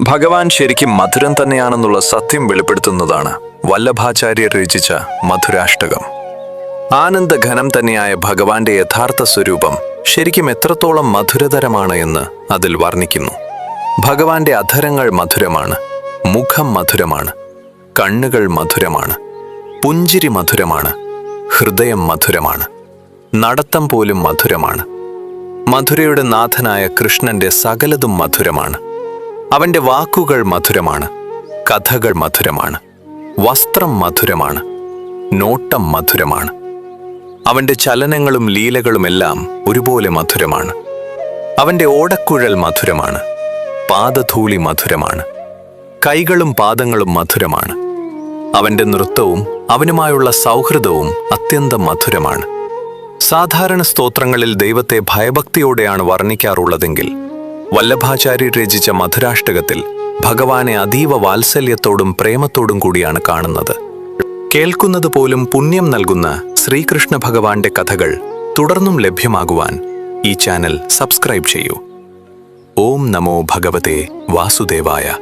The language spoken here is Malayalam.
ഭഗവാൻ ശരിക്കും മധുരം തന്നെയാണെന്നുള്ള സത്യം വെളിപ്പെടുത്തുന്നതാണ് വല്ലഭാചാര്യർ രചിച്ച മധുരാഷ്ടകം. ആനന്ദഘനം തന്നെയായ ഭഗവാന്റെ യഥാർത്ഥ സ്വരൂപം ശരിക്കും എത്രത്തോളം മധുരതരമാണ് എന്ന് അതിൽ വർണ്ണിക്കുന്നു. ഭഗവാന്റെ അധരങ്ങൾ മധുരമാണ്, മുഖം മധുരമാണ്, കണ്ണുകൾ മധുരമാണ്, പുഞ്ചിരി മധുരമാണ്, ഹൃദയം മധുരമാണ്, നടത്തം പോലും മധുരമാണ്. മധുരയുടെ നാഥനായ കൃഷ്ണന്റെ സകലതും മധുരമാണ്. അവന്റെ വാക്കുകൾ മധുരമാണ്, കഥകൾ മധുരമാണ്, വസ്ത്രം മധുരമാണ്, നോട്ടം മധുരമാണ്. അവന്റെ ചലനങ്ങളും ലീലകളുമെല്ലാം ഒരുപോലെ മധുരമാണ്. അവന്റെ ഓടക്കുഴൽ മധുരമാണ്, പാദധൂളി മധുരമാണ്, കൈകളും പാദങ്ങളും മധുരമാണ്. അവന്റെ നൃത്തവും അവനുമായുള്ള സൗഹൃദവും അത്യന്തം മധുരമാണ്. സാധാരണ സ്തോത്രങ്ങളിൽ ദൈവത്തെ ഭയഭക്തിയോടെയാണ് വർണ്ണിക്കാറുള്ളതെങ്കിൽ വല്ലഭാചാര്യർ രചിച്ച മധുരാഷ്ടകത്തിൽ ഭഗവാനെ അതീവ വാത്സല്യത്തോടും പ്രേമത്തോടും കൂടിയാണ് കാണുന്നത്. കേൾക്കുന്നത് പോലും പുണ്യം നൽകുന്ന ശ്രീകൃഷ്ണ ഭഗവാന്റെ കഥകൾ തുടർന്നും ലഭ്യമാകുവാൻ ഈ ചാനൽ സബ്സ്ക്രൈബ് ചെയ്യൂ. ഓം നമോ ഭഗവതേ വാസുദേവായ.